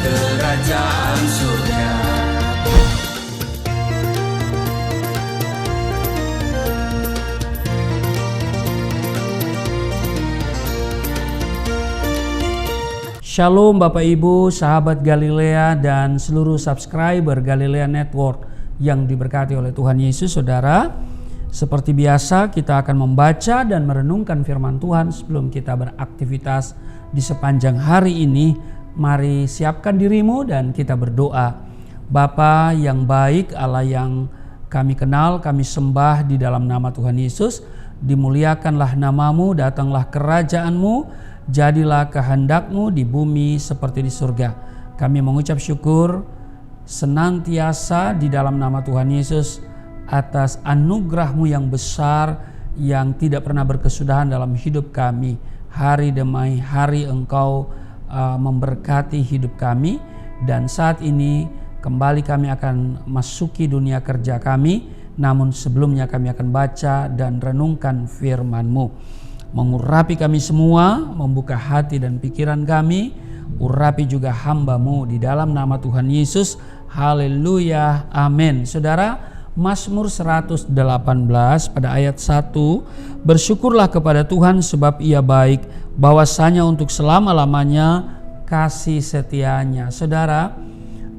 kerajaan surga. Shalom Bapak Ibu, sahabat Galilea dan seluruh subscriber Galilea Network yang diberkati oleh Tuhan Yesus. Saudara, seperti biasa kita akan membaca dan merenungkan firman Tuhan sebelum kita beraktivitas di sepanjang hari ini. Mari siapkan dirimu dan kita berdoa. Bapa yang baik, Allah yang kami kenal, kami sembah di dalam nama Tuhan Yesus. Dimuliakanlah namamu, datanglah kerajaanmu, jadilah kehendak-Mu di bumi seperti di surga. Kami mengucap syukur senantiasa di dalam nama Tuhan Yesus atas anugerah-Mu yang besar yang tidak pernah berkesudahan dalam hidup kami. Hari demi hari Engkau memberkati hidup kami, dan saat ini kembali kami akan masuki dunia kerja kami. Namun sebelumnya kami akan baca dan renungkan firman-Mu. Mengurapi kami semua, membuka hati dan pikiran kami, urapi juga hamba-Mu di dalam nama Tuhan Yesus. Haleluya, amin. Saudara, Mazmur 118 pada ayat 1, bersyukurlah kepada Tuhan sebab Ia baik, bahwasanya untuk selama-lamanya kasih setianya. Saudara,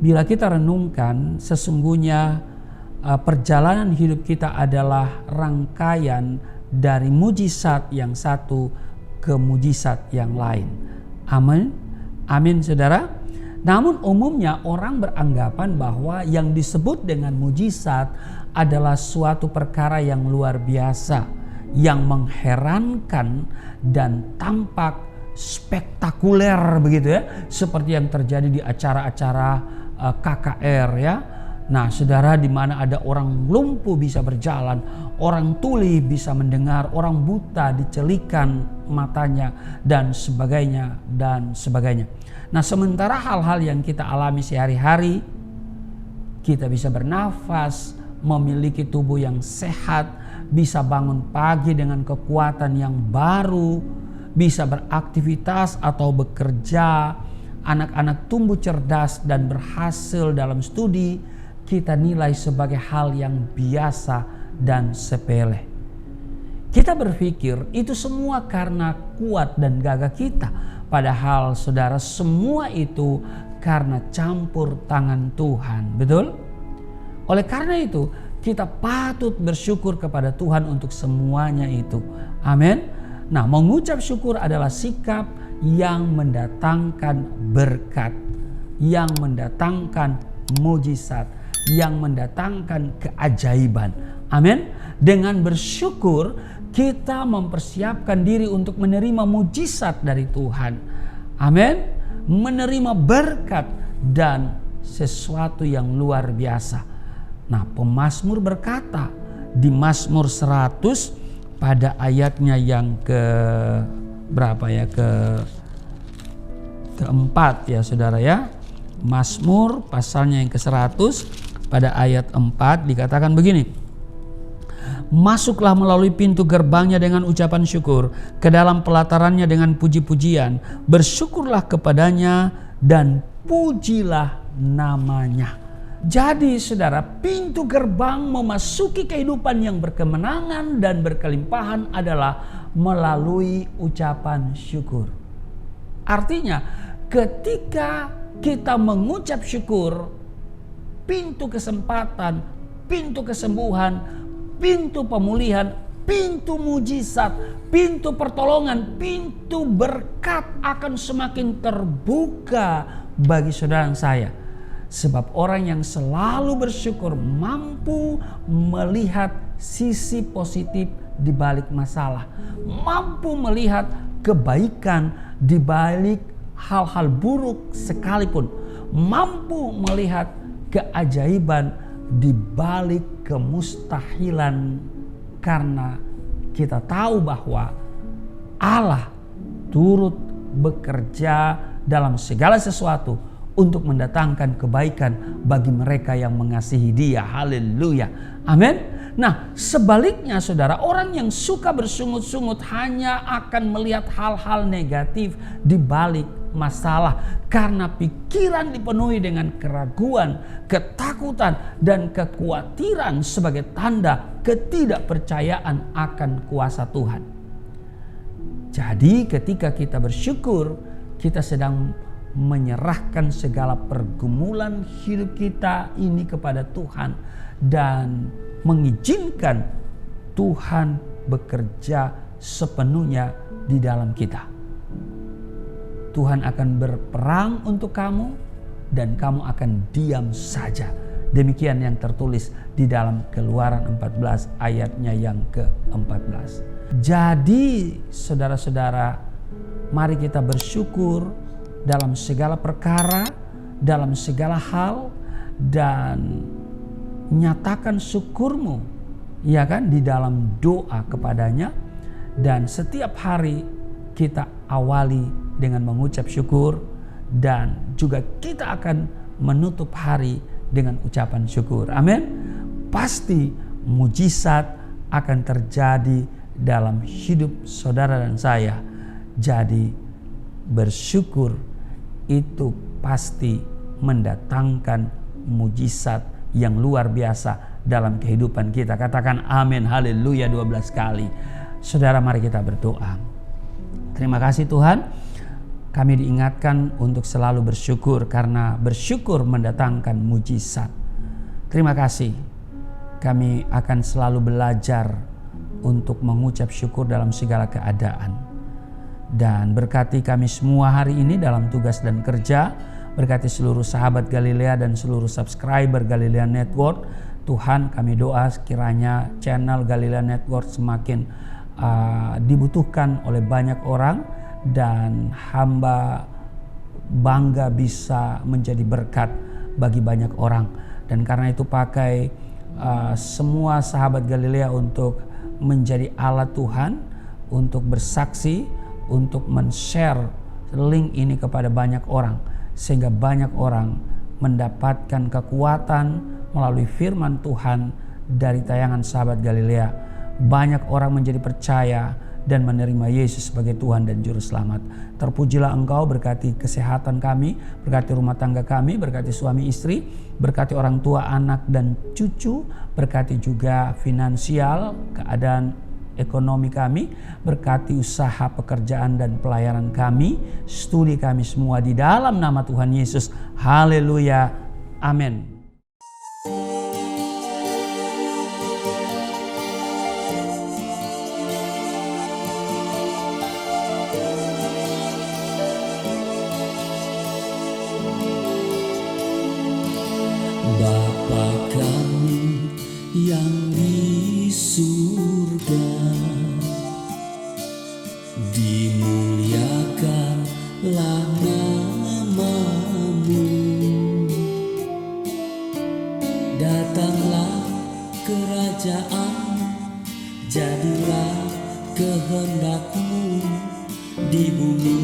bila kita renungkan, sesungguhnya perjalanan hidup kita adalah rangkaian dari mujizat yang satu ke mujizat yang lain. Amin. Amin, saudara. Namun umumnya orang beranggapan bahwa yang disebut dengan mujizat adalah suatu perkara yang luar biasa, yang mengherankan dan tampak spektakuler begitu ya, seperti yang terjadi di acara-acara KKR ya. Nah, saudara, di mana ada orang lumpuh bisa berjalan, orang tuli bisa mendengar, orang buta dicelikan matanya, dan sebagainya dan sebagainya. Nah, sementara hal-hal yang kita alami sehari-hari, kita bisa bernafas, memiliki tubuh yang sehat, bisa bangun pagi dengan kekuatan yang baru, bisa beraktivitas atau bekerja, anak-anak tumbuh cerdas dan berhasil dalam studi, kita nilai sebagai hal yang biasa dan sepele. Kita berpikir itu semua karena kuat dan gagah kita. Padahal saudara, semua itu karena campur tangan Tuhan. Betul? Oleh karena itu, kita patut bersyukur kepada Tuhan untuk semuanya itu. Amin. Nah, mengucap syukur adalah sikap yang mendatangkan berkat, yang mendatangkan mujizat, yang mendatangkan keajaiban. Amin. Dengan bersyukur kita mempersiapkan diri untuk menerima mujizat dari Tuhan. Amin. Menerima berkat dan sesuatu yang luar biasa. Nah, pemazmur berkata di Mazmur 100 pada ayatnya yang berapa ya, keempat ya saudara ya. Mazmur pasalnya yang ke-100 pada ayat 4 dikatakan begini. Masuklah melalui pintu gerbangnya dengan ucapan syukur, ke dalam pelatarannya dengan puji-pujian. Bersyukurlah kepadanya dan pujilah namanya. Jadi saudara, pintu gerbang memasuki kehidupan yang berkemenangan dan berkelimpahan adalah melalui ucapan syukur. Artinya ketika kita mengucap syukur, pintu kesempatan, pintu kesembuhan, pintu pemulihan, pintu mujizat, pintu pertolongan, pintu berkat akan semakin terbuka bagi saudara dan saya. Sebab orang yang selalu bersyukur mampu melihat sisi positif di balik masalah, mampu melihat kebaikan di balik hal-hal buruk sekalipun, mampu melihat keajaiban di balik kemustahilan, karena kita tahu bahwa Allah turut bekerja dalam segala sesuatu untuk mendatangkan kebaikan bagi mereka yang mengasihi Dia. Haleluya. Amin. Nah, sebaliknya saudara, orang yang suka bersungut-sungut hanya akan melihat hal-hal negatif di balik masalah karena pikiran dipenuhi dengan keraguan, ketakutan, dan kekhawatiran sebagai tanda ketidakpercayaan akan kuasa Tuhan. Jadi ketika kita bersyukur, kita sedang menyerahkan segala pergumulan hidup kita ini kepada Tuhan dan mengizinkan Tuhan bekerja sepenuhnya di dalam kita. Tuhan akan berperang untuk kamu dan kamu akan diam saja. Demikian yang tertulis di dalam Keluaran 14 ayatnya yang ke-14. Jadi saudara-saudara, mari kita bersyukur dalam segala perkara, dalam segala hal, dan nyatakan syukurmu, ya kan, di dalam doa kepadanya. Dan setiap hari kita awali dengan mengucap syukur, dan juga kita akan menutup hari dengan ucapan syukur. Amin. Pasti mujizat akan terjadi dalam hidup saudara dan saya. Jadi bersyukur itu pasti mendatangkan mujizat yang luar biasa dalam kehidupan kita. Katakan amin, haleluya 12 kali. Saudara, mari kita berdoa. Terima kasih Tuhan. Kami diingatkan untuk selalu bersyukur karena bersyukur mendatangkan mujizat. Terima kasih. Kami akan selalu belajar untuk mengucap syukur dalam segala keadaan. Dan berkati kami semua hari ini dalam tugas dan kerja. Berkati seluruh sahabat Galilea dan seluruh subscriber Galilea Network. Tuhan, kami doa sekiranya channel Galilea Network semakin dibutuhkan oleh banyak orang. Dan hamba bangga bisa menjadi berkat bagi banyak orang. Dan karena itu pakai semua sahabat Galilea untuk menjadi alat Tuhan, untuk bersaksi, untuk men-share link ini kepada banyak orang. Sehingga banyak orang mendapatkan kekuatan melalui firman Tuhan dari tayangan sahabat Galilea. Banyak orang menjadi percaya dan menerima Yesus sebagai Tuhan dan Juru Selamat. Terpujilah Engkau, berkati kesehatan kami, berkati rumah tangga kami, berkati suami istri, berkati orang tua, anak, dan cucu, berkati juga finansial, keadaan ekonomi kami, berkati usaha pekerjaan dan pelayanan kami, studi kami semua di dalam nama Tuhan Yesus. Haleluya. Amin. Bapa kami yang di surga, dimuliakanlah nama-Mu. Datanglah kerajaan, jadilah kehendak-Mu di bumi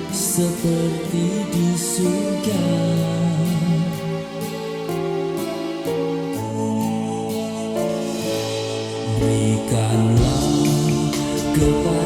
seperti di surga. Berikanlah kepada